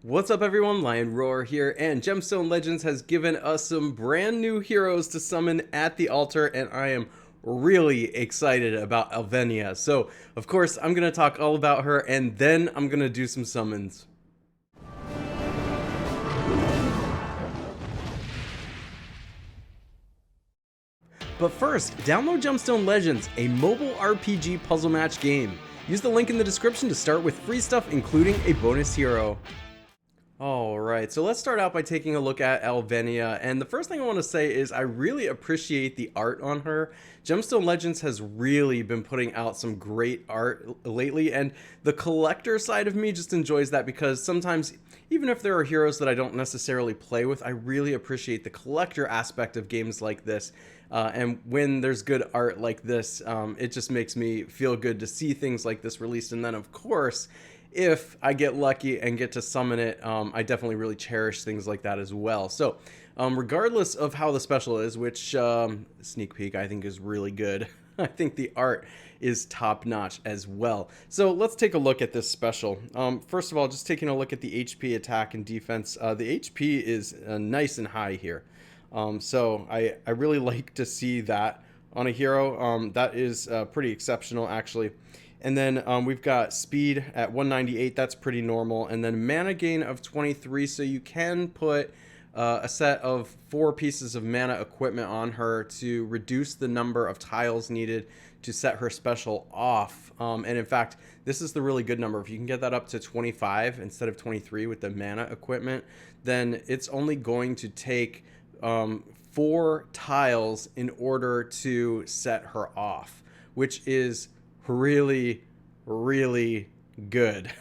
What's up everyone, Lion Roar here, and Gemstone Legends has given us some brand new heroes to summon at the altar, and I am really excited about Alvinia. So, of course, I'm going to talk all about her, and then I'm going to do some summons. But first, download Gemstone Legends, a mobile RPG puzzle match game. Use the link in the description to start with free stuff, including a bonus hero. Alright, so let's start out by taking a look at Alvinia, and the first thing I want to say is I really appreciate the art on her. Gemstone Legends has really been putting out some great art lately, and the collector side of me just enjoys that because sometimes, even if there are heroes that I don't necessarily play with, I really appreciate the collector aspect of games like this. And when there's good art like this, it just makes me feel good to see things like this released, and then of course, if I get lucky and get to summon it, I definitely really cherish things like that as well. So regardless of how the special is, which sneak peek I think is really good, I think the art is top notch as well. So let's take a look at this special. First of all, just taking a look at the HP, attack, and defense. The HP is nice and high here. So I really like to see that on a hero. That is pretty exceptional actually. And then we've got speed at 198, that's pretty normal. And then mana gain of 23, so you can put a set of 4 pieces of mana equipment on her to reduce the number of tiles needed to set her special off. And in fact, this is the really good number. If you can get that up to 25 instead of 23 with the mana equipment, then it's only going to take 4 tiles in order to set her off, which is really good.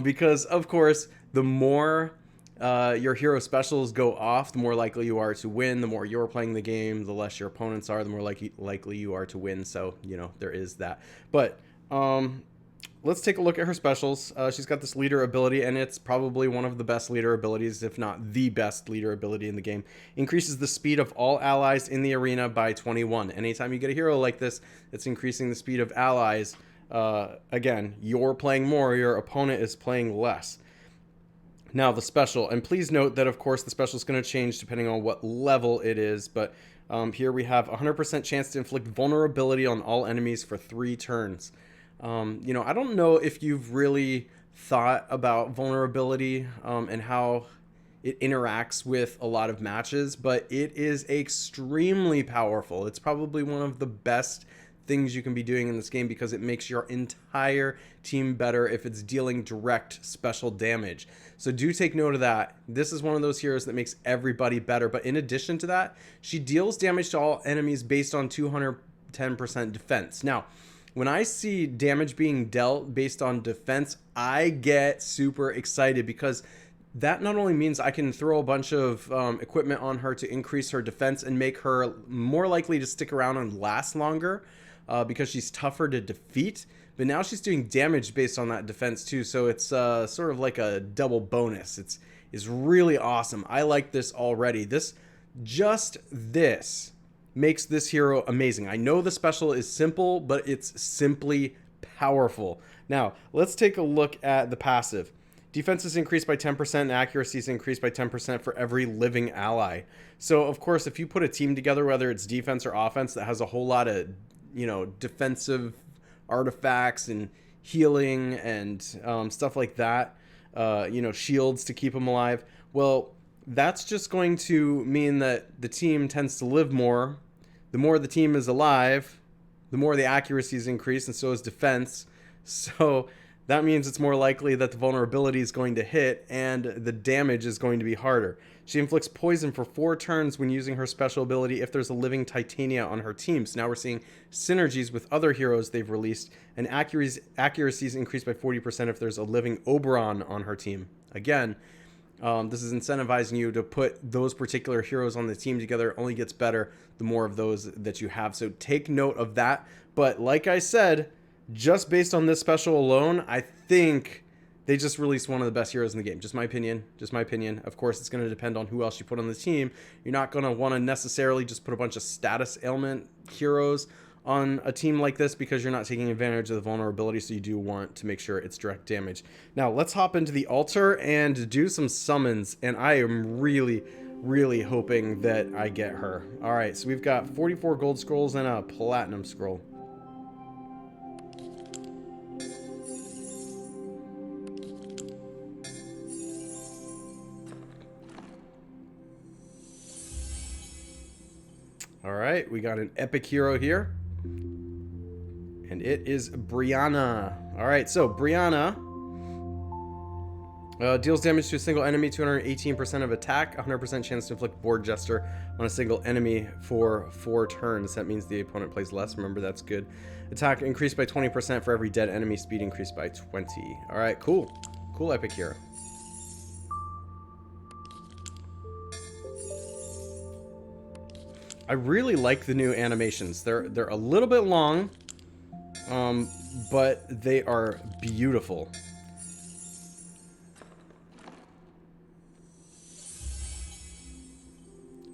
Because of course the more your hero specials go off, the more likely you are to win. The more you're playing the game, the less your opponents are, the more likely you are to win. So you know, there is that. But let's take a look at her specials. She's got this leader ability, and it's probably one of the best leader abilities, if not the best leader ability in the game. Increases the speed of all allies in the arena by 21. Anytime you get a hero like this, it's increasing the speed of allies. Again, you're playing more, your opponent is playing less. Now the special, and please note that of course the special is going to change depending on what level it is, but here we have 100% chance to inflict vulnerability on all enemies for 3 turns. You know, I don't know if you've really thought about vulnerability and how it interacts with a lot of matches, but it is extremely powerful. It's probably one of the best things you can be doing in this game because it makes your entire team better if it's dealing direct special damage. So do take note of that. This is one of those heroes that makes everybody better, but in addition to that, she deals damage to all enemies based on 210% defense. Now, when I see damage being dealt based on defense, I get super excited because that not only means I can throw a bunch of equipment on her to increase her defense and make her more likely to stick around and last longer because she's tougher to defeat, but now she's doing damage based on that defense too, so it's sort of like a double bonus. It's really awesome. I like this already. Just this makes this hero amazing. I know the special is simple, but it's simply powerful. Now, let's take a look at the passive. Defense is increased by 10% and accuracy is increased by 10% for every living ally. So, of course, if you put a team together, whether it's defense or offense, that has a whole lot of, you know, defensive artifacts and healing and stuff like that, you know, shields to keep them alive, well, that's just going to mean that the team tends to live more. The more the team is alive, the more the accuracy is increased, and so is defense. So that means it's more likely that the vulnerability is going to hit and the damage is going to be harder. She inflicts poison for 4 turns when using her special ability if there's a living Titania on her team. So now we're seeing synergies with other heroes they've released, and accuracy is increased by 40% if there's a living Oberon on her team. Again, this is incentivizing you to put those particular heroes on the team together. It only gets better the more of those that you have. So take note of that. But like I said, just based on this special alone, I think they just released one of the best heroes in the game. Just my opinion. Just my opinion. Of course, it's going to depend on who else you put on the team. You're not going to want to necessarily just put a bunch of status ailment heroes on a team like this because you're not taking advantage of the vulnerability, so you do want to make sure it's direct damage. Now, let's hop into the altar and do some summons, and I am really hoping that I get her. All right, so we've got 44 gold scrolls and a platinum scroll. All right, we got an epic hero here, and it is Brianna. All right, so Brianna deals damage to a single enemy, 218% of attack, 100% chance to inflict board jester on a single enemy for 4 turns. That means the opponent plays less. Remember, that's good. Attack increased by 20% for every dead enemy. Speed increased by 20. All right, cool. Cool epic hero. I really like the new animations. They're a little bit long, but they are beautiful.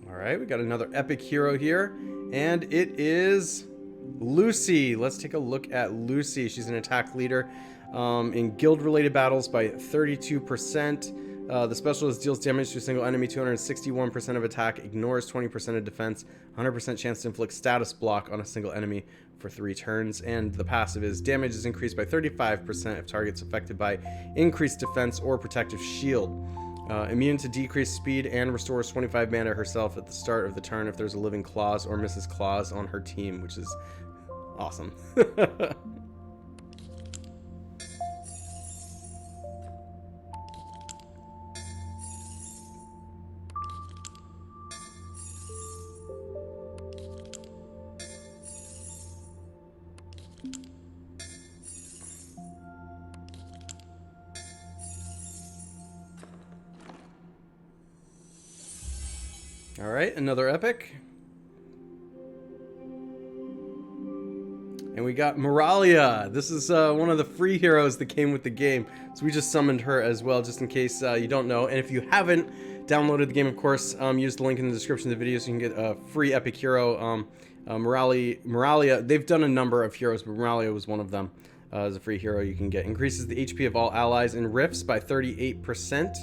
All right, we got another epic hero here, and it is Lucy. Let's take a look at Lucy. She's an attack leader in guild-related battles by 32%. The specialist deals damage to a single enemy, 261% of attack, ignores 20% of defense, 100% chance to inflict status block on a single enemy for 3 turns, and the passive is damage is increased by 35% if targets affected by increased defense or protective shield. Immune to decreased speed and restores 25 mana herself at the start of the turn if there's a living claws or Mrs. Claus on her team, which is awesome. All right, another epic. And we got Moralia. This is one of the free heroes that came with the game. So we just summoned her as well, just in case you don't know. And if you haven't downloaded the game, of course, use the link in the description of the video so you can get a free epic hero. Moralia, they've done a number of heroes, but Moralia was one of them. As a free hero you can get. Increases the HP of all allies in rifts by 38%.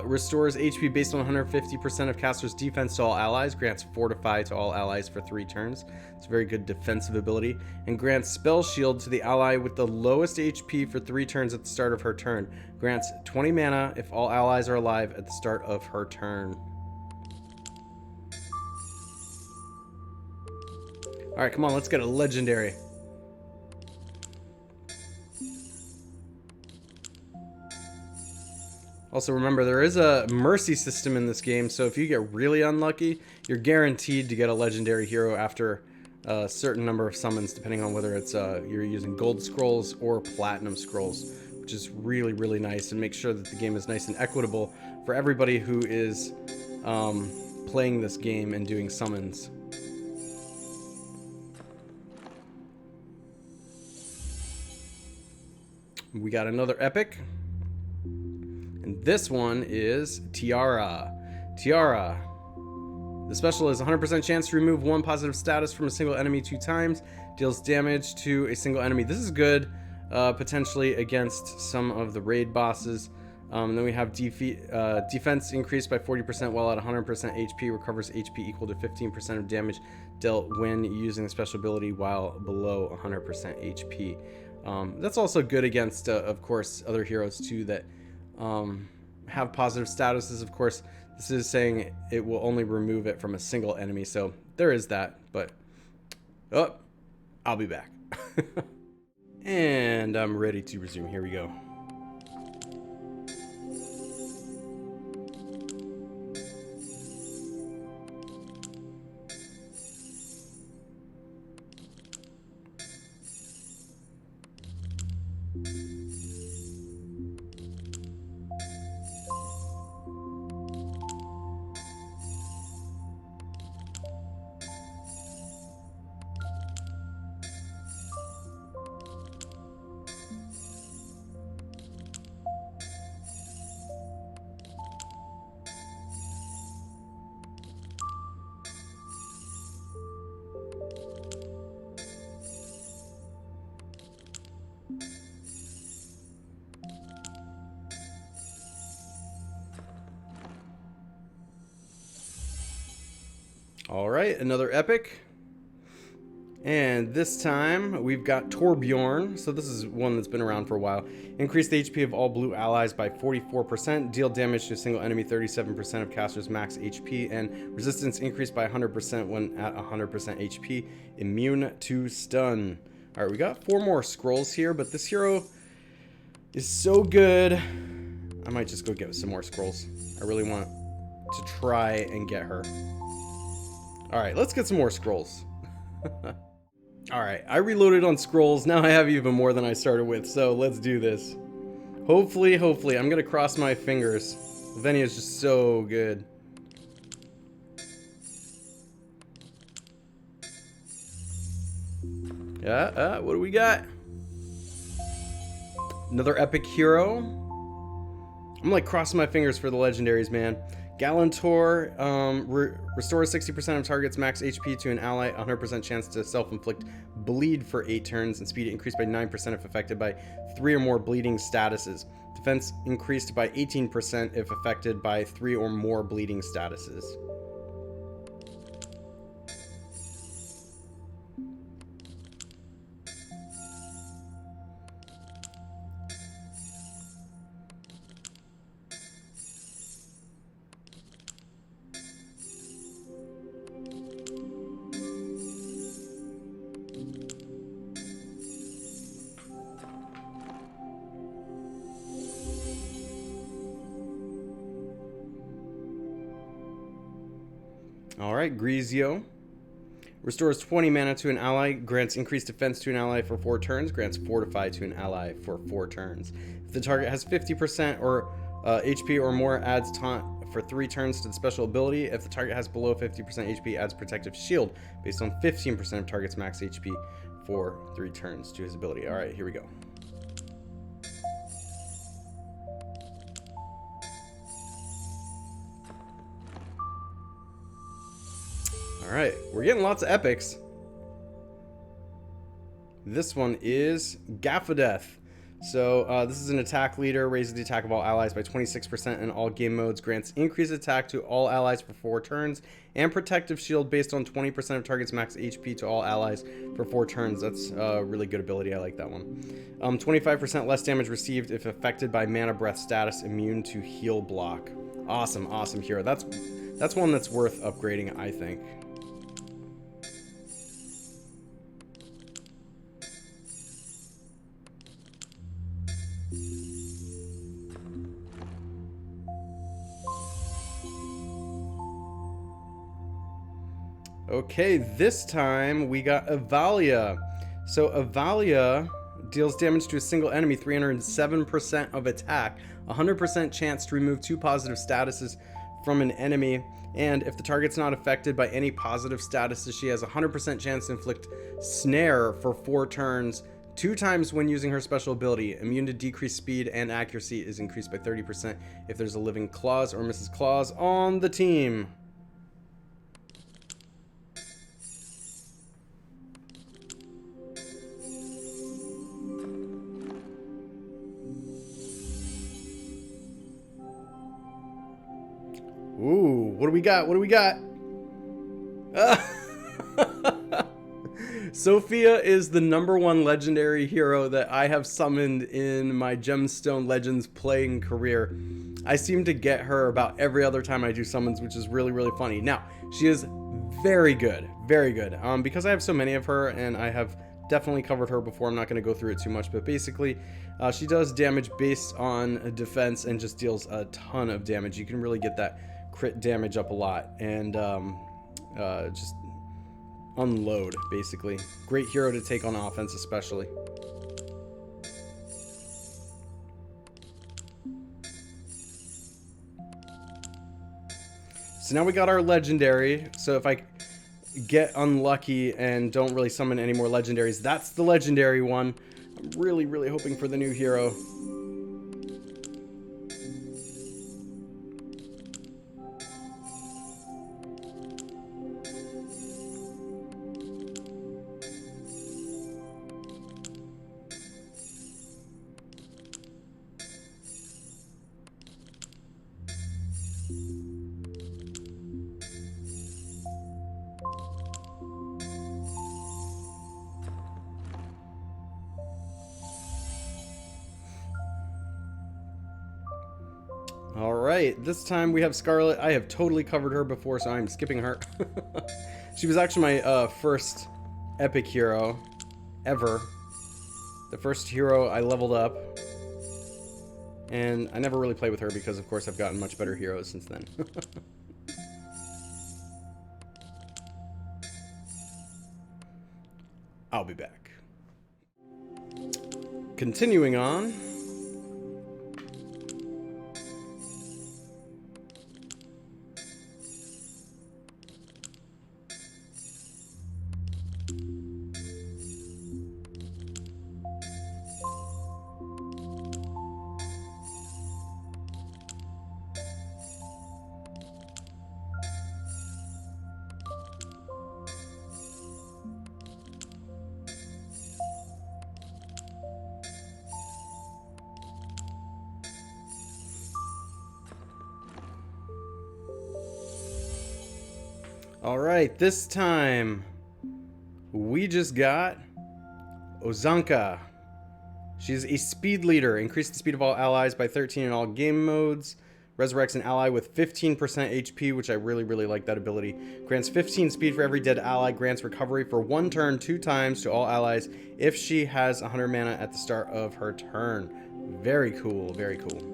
Restores HP based on 150% of caster's defense to all allies. Grants Fortify to all allies for 3 turns. It's a very good defensive ability. And grants Spell Shield to the ally with the lowest HP for 3 turns at the start of her turn. Grants 20 mana if all allies are alive at the start of her turn. Alright, come on, let's get a legendary. Also, remember, there is a mercy system in this game, so if you get really unlucky, you're guaranteed to get a legendary hero after a certain number of summons, depending on whether it's you're using gold scrolls or platinum scrolls, which is really nice, and make sure that the game is nice and equitable for everybody who is playing this game and doing summons. We got another epic. And this one is Tiara. Tiara. The special is 100% chance to remove 1 positive status from a single enemy 2 times. Deals damage to a single enemy. This is good, potentially against some of the raid bosses. Then we have defense increased by 40% while at 100% HP. Recovers HP equal to 15% of damage dealt when using the special ability while below 100% HP. That's also good against, of course, other heroes too that have positive statuses. Of course, this is saying it will only remove it from a single enemy, so there is that, but I'll be back. And I'm ready to resume. Here we go. All right, another epic. And this time we've got Torbjorn. So this is one that's been around for a while. Increase the HP of all blue allies by 44%. Deal damage to a single enemy 37% of caster's max HP. And resistance increased by 100% when at 100% HP. Immune to stun. All right, we got 4 more scrolls here, but this hero is so good. I might just go get some more scrolls. I really want to try and get her. All right, let's get some more scrolls. Alright, I reloaded on scrolls. Now I have even more than I started with, so let's do this. Hopefully, I'm gonna cross my fingers. Alvinia is just so good. Yeah, what do we got? Another epic hero. I'm like crossing my fingers for the legendaries, man. Galantor restores 60% of target's max HP to an ally, 100% chance to self-inflict bleed for 8 turns, and speed increased by 9% if affected by 3 or more bleeding statuses. Defense increased by 18% if affected by 3 or more bleeding statuses. Alright, Grizzio. Restores 20 mana to an ally, grants increased defense to an ally for 4 turns, grants fortify to an ally for 4 turns. If the target has 50% or HP or more, adds taunt for 3 turns to the special ability. If the target has below 50% HP, adds protective shield based on 15% of target's max HP for 3 turns to his ability. Alright, here we go. Alright, we're getting lots of epics. This one is Gaffa Death. So this is an attack leader, raises the attack of all allies by 26% in all game modes, grants increased attack to all allies for 4 turns, and protective shield based on 20% of target's max HP to all allies for 4 turns. That's a really good ability, I like that one. 25% less damage received if affected by mana breath status, immune to heal block. Awesome, awesome hero. That's one that's worth upgrading, I think. Okay, this time we got Evalia. So Evalia deals damage to a single enemy, 307% of attack, 100% chance to remove 2 positive statuses from an enemy, and if the target's not affected by any positive statuses, she has a 100% chance to inflict snare for 4 turns, 2 times when using her special ability. Immune to decreased speed and accuracy is increased by 30% if there's a living Claws or Mrs. Claus on the team. Ooh, what do we got? What do we got? Sophia is the #1 legendary hero that I have summoned in my Gemstone Legends playing career. I seem to get her about every other time I do summons, which is really, really funny. Now, she is very good, very good. Because I have so many of her, and I have definitely covered her before, I'm not going to go through it too much, but basically, she does damage based on defense and just deals a ton of damage. You can really get that crit damage up a lot, and just unload, basically. Great hero to take on offense, especially. So now we got our legendary. So if I get unlucky and don't really summon any more legendaries, that's the legendary one. I'm really, really hoping for the new hero. Alright, this time we have Scarlet. I have totally covered her before, so I'm skipping her. She was actually my first epic hero ever. The first hero I leveled up. And I never really played with her because, of course, I've gotten much better heroes since then. I'll be back. Continuing on. Alright, this time we just got Ozanka. She's a speed leader. Increase the speed of all allies by 13 in all game modes. Resurrects an ally with 15% HP, which I really like that ability. Grants 15 speed for every dead ally. Grants recovery for 1 turn 2 times to all allies if she has 100 mana at the start of her turn. Very cool, very cool.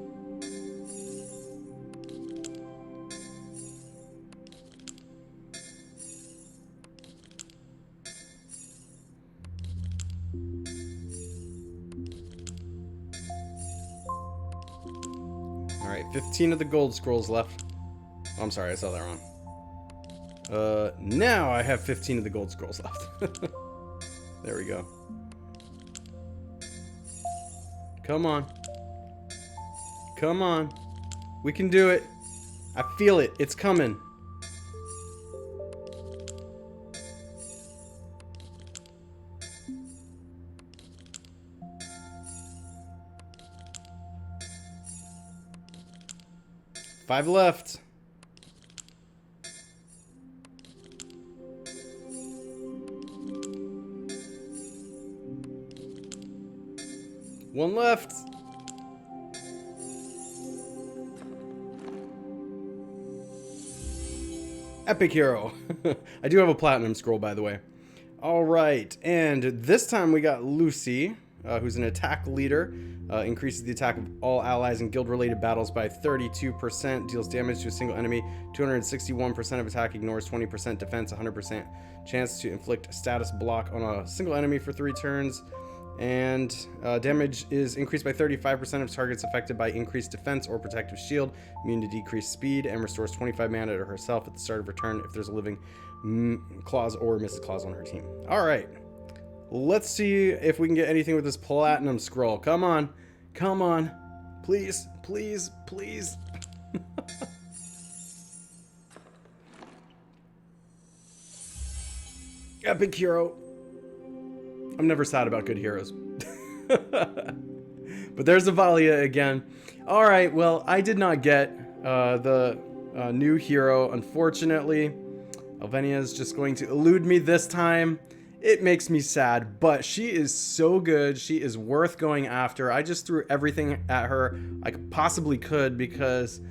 Alright, 15 of the gold scrolls left. Oh, I'm sorry, I saw that wrong. Now I have 15 of the gold scrolls left. There we go. Come on. Come on. We can do it. I feel it. It's coming. Five left. One left. Epic hero. I do have a platinum scroll, by the way. All right, and this time we got Lucy, who's an attack leader. Increases the attack of all allies in guild-related battles by 32%. Deals damage to a single enemy. 261% of attack. Ignores 20% defense. 100% chance to inflict status block on a single enemy for 3 turns. And damage is increased by 35% of targets affected by increased defense or protective shield. Immune to decreased speed. And restores 25 mana to herself at the start of her turn if there's a living clause or Mrs. Clause on her team. Alright. Let's see if we can get anything with this platinum scroll. Come on. Come on. Please. Please. Please. Epic hero. I'm never sad about good heroes. But there's Alvinia again. Alright, well, I did not get the new hero, unfortunately. Alvinia is just going to elude me this time. It makes me sad, but she is so good. She is worth going after. I just threw everything at her I possibly could because,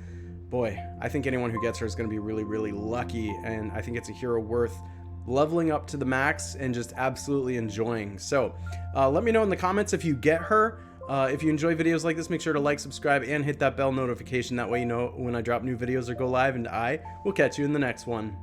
boy, I think anyone who gets her is going to be really lucky, and I think it's a hero worth leveling up to the max and just absolutely enjoying. So let me know in the comments if you get her. If you enjoy videos like this, make sure to like, subscribe, and hit that bell notification. That way you know when I drop new videos or go live, and I will catch you in the next one.